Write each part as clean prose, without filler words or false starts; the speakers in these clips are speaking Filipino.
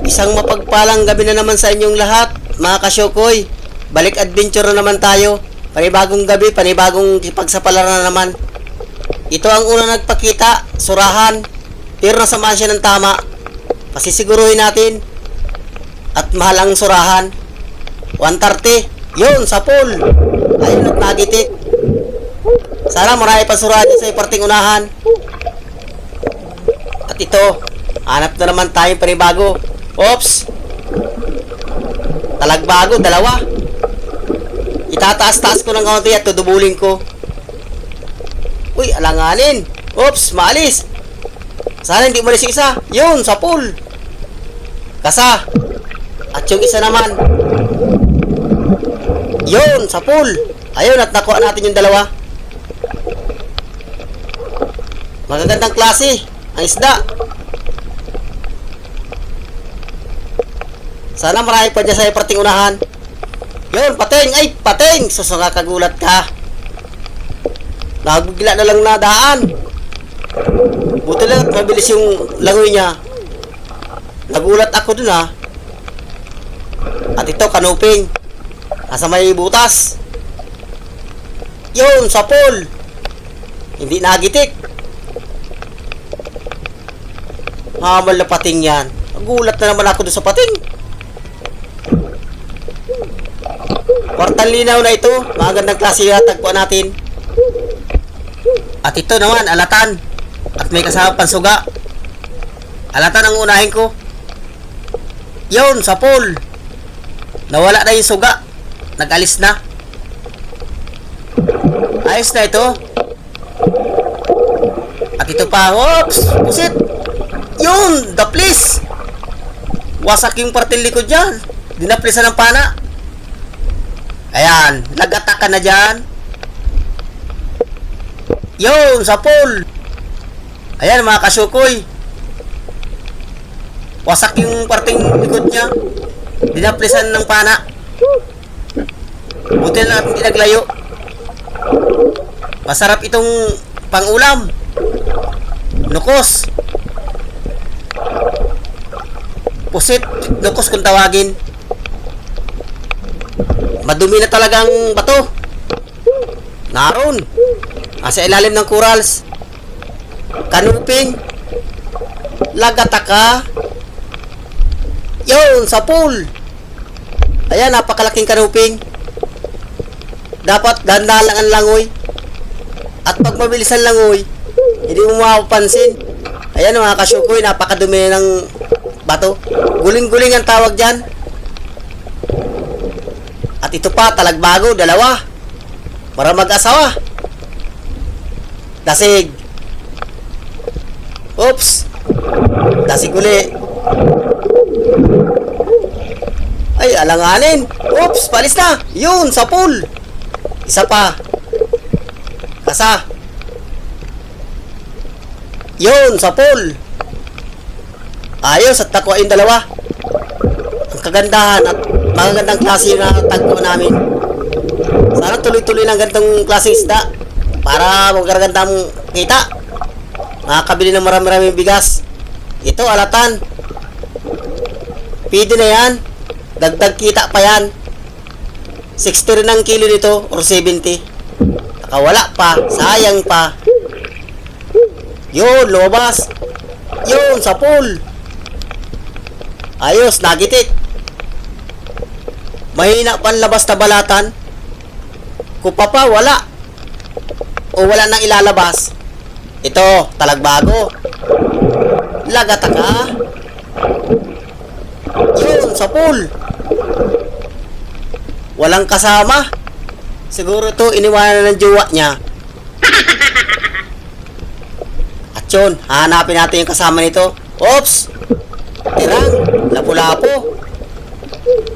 Isang mapagpalang gabi na naman sa inyong lahat, mga kasyokoy. Balik adventure na naman tayo. Panibagong gabi, panibagong kipagsapalaran na naman. Ito ang unang nagpakita, surahan. Pero nasamaan siya ng tama. Pasisiguruhin natin. At mahal ang surahan. 130. Yun, sa pool. Ayun at nagitik. Sana marami pa surahan dyan sa iparting unahan. At ito, hanap na naman tayong panibago. Oops! Talagbago, dalawa. Itataas-taas ko ng kaunti at tudubulin ko. Uy, alanganin. Oops, maalis. Sana hindi malis yung isa. Yun, sa pool. Kasa. At yung isa naman. Yun, sa pool. Ayun, at nakuha natin yung dalawa. Magagandang klase ang isda. Sana marami pa dyan sa iparting unahan. Yun, pating. Ay, pating. Susungakagulat ka. Nagbigla na lang nadaan. Buti lang at mabilis yung langoy niya. Nagulat ako dun ha. At ito, kanuping. Nasa may butas. Yun, sa pool. Hindi nagitik. Hamal na pating yan. Nagulat na naman ako dun sa pating. Kwartang linaw na ito. Magandang klase yung tagpuan natin. At ito naman, alatan. At may kasama pansuga. Alatan ang unahin ko. Yun, sa pool. Nawala na yung suga. Nag-alis na. Ayos na ito. At ito pa. Oops! Pusit! Yun! Daplis! Wasak yung parting likod dyan. Dinaplisan ng pana. Ayan. Nag-attack ka na dyan. Yun! Sa pool! Ayan mga kasyukoy. Wasak yung parting likod niya. Dinaplisan ng pana. Buti na natin hindi naglayo. Masarap itong pang-ulam. Nukos. Pusit. Nukos kung tawagin. Madumi na talagang bato. Naroon. Sa ilalim ng corals. Kanuping. Lagataka. Yun, sa pool. Ayan, napakalaking kanuping. Dapat ganda lang ang langoy. At pag mabilis ang langoy, hindi mo mapapansin. Ayan mga kasyukoy, napakadumi ng bato. Guling-guling ang tawag dyan. At ito pa, talagbago, dalawa. Para mag-asawa. Dasig. Oops. Dasig uli. Ay, alanganin. Oops, palis na. Yun, sa pool. Isa pa. Kasa. Yun, sa pool. Ayos, at nakuha yung dalawa. Ang kagandahan at magagandang klase na tagpo namin. Sana tuloy-tuloy ng ganitong klaseng isda para magagandang kita. Makakabili ng marami-rami bigas. Ito, alatan. Pwede na yan. Dagdag kita pa yan. 60 rin ang kilo nito or 70. Nakawala pa. Sayang pa. Yun, lumabas. Yun, sa pool. Ayos, nagitik. Mahina pang labas na balatan. Kupa pa, wala. O wala nang ilalabas. Ito, talagbago. Lagataka. Yun, sa pool. Walang kasama. Siguro ito, iniwanan ng jowa niya. At yun, hanapin natin yung kasama nito. Oops! Tirang, lapu-lapo.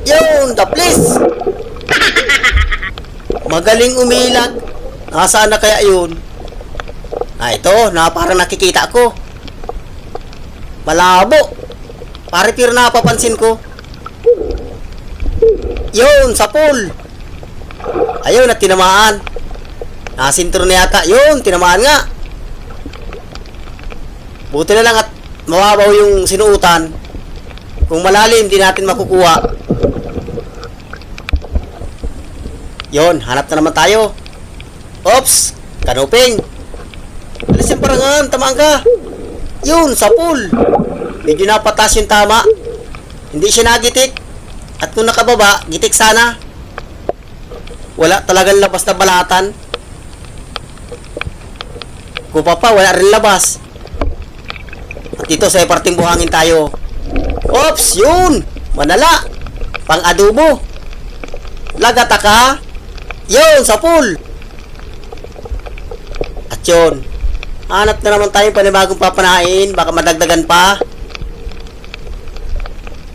Yun, daplis. Magaling umilag. Nasaan na kaya yun? Ito, parang nakikita ko. Malabo. Pare pero napapansin ko. Yun, sa pool. Ayun, at tinamaan. Nasintro na yata. Yun, tinamaan nga. Buti na lang at mababaw yung sinuutan. Kung malalim, di natin makukuha. Yon, hanap na naman tayo. Ops, kanuping. Alis yung parangan, tamaan ka. Yun, sa pool. Medyo napatas yung tama. Hindi siya nagitik. At kung nakababa, gitik sana. Wala talagang labas na balatan. Kung pa, wala rin labas. At dito sa parting buhangin tayo. Ops, yun. Manala. Pang adobo. Lagata ka. Yun, sa pool. At yun. Hanap na naman tayong panibagong papanain. Baka madagdagan pa.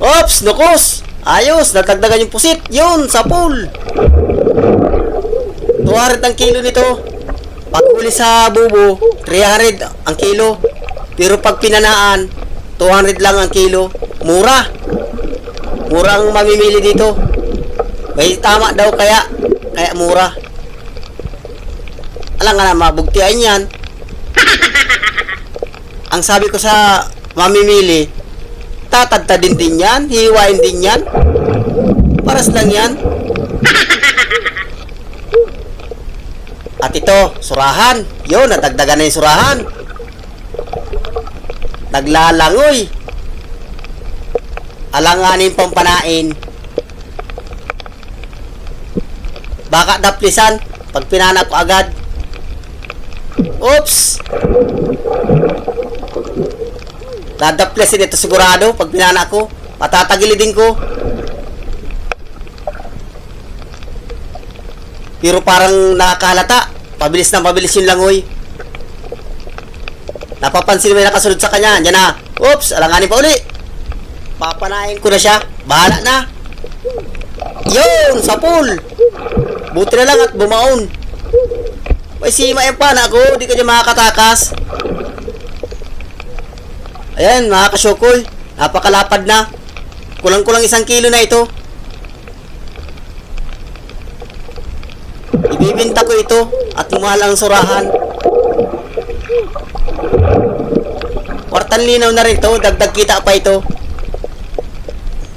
Ops, nukos. Ayos, natagdagan yung pusit. Yun, sa pool. 200 ang kilo nito. Pag huli sa bubo, 300 ang kilo. Pero pag pinanaan, 200 lang ang kilo. Mura. Mura ang mamimili dito. May tama daw kaya mura. Alam nga na, mabugtian yan. Ang sabi ko sa mamimili, tatadtadin din yan, hiwain din yan. Paras lang yan. At ito, surahan. Yun, natagdagan na yung surahan. Naglalangoy. Alanganin pampanain. Baka daplisan pag pinanap ko agad. Oops. Dadaplisin ito sigurado pag pinana ko. Patatagilidin ko. Pero parang nakakalata. Pabilis na pabilis yung langoy. Napapansin mo yung nakasunod sa kanya. Diyan na. Oops, alanganin pa uli. Papanain ko na siya. Bahala na. Yun, sa pool. Buti na lang at bumaon. May sima yung pana ko. Di ka dyan makakatakas. Ayan, mga kasyokoy. Napakalapad na. Kulang-kulang 1 kilo na ito. Ibibinta ko ito. At mahal ang surahan. Kwartan linaw na rin to. Dagdag kita pa ito.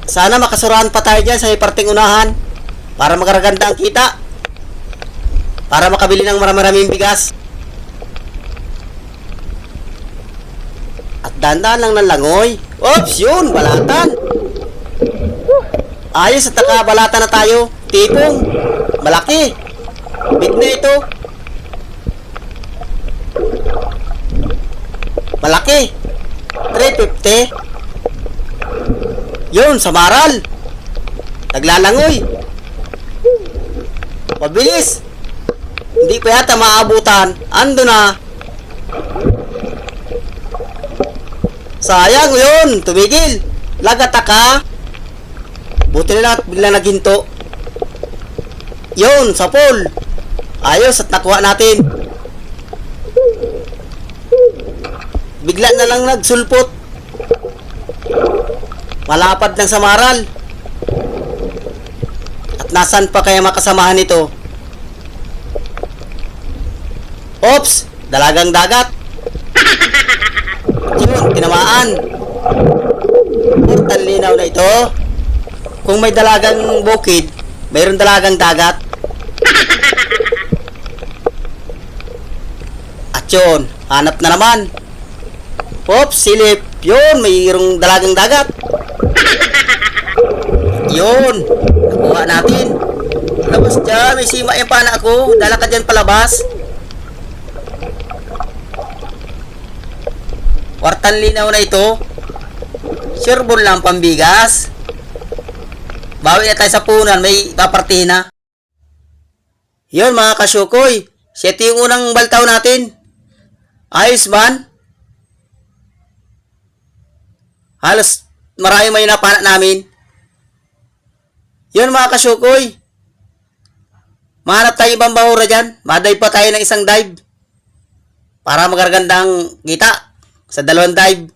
Sana makasurahan pa tayo dyan sa parting unahan. Para magaraganda ang kita. Para makabili ng marami-raming bigas. At dandan lang ng langoy. Oops, yun, balatan. Ayos at nakabalatan na tayo. Tipong. Malaki. Big na ito. Malaki. 350. Yun, samaral. Naglalangoy. Mabilis. Hindi pa yata maabutan. Ando na. Sayang yun. Tumigil. Lagata ka. Buti na lang at bigla naghinto. Yun, sa pool. Ayos at nakuha natin. Bigla na lang nagsulpot. Malapad ng samaral. At nasan pa kaya makasamahan nito? Oops! Dalagang dagat. Yun, tinamaan. Portal linaw na ito. Kung may dalagang bukid, mayroon dalagang dagat. At yun, hanap na naman. Oops, silip. Yun, mayroong dalagang dagat. Yun, nakuha natin. Labas dyan, may sima yung pana ako. Dala ka dyan palabas. Kwartan linaw na ito. Sureball lang pambigas. Bawi na tayo sa punan, may papartihin na. Yun mga kasyokoy. Ito yung unang baltaw natin. Ayos man. Halos marami may napana namin. Yun mga kasyokoy. Mahanap tayo ibang bahura dyan. Madive pa tayo ng isang dive. Para magaragandang kita. Sa 2 dive.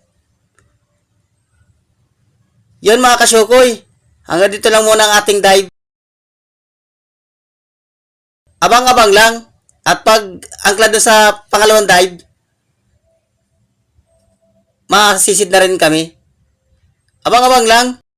Yun mga kasyokoy. Hanggang dito lang muna ang ating dive. Abang-abang lang. At pag angkla doon sa pangalawang dive, makasisid na rin kami. Abang-abang lang.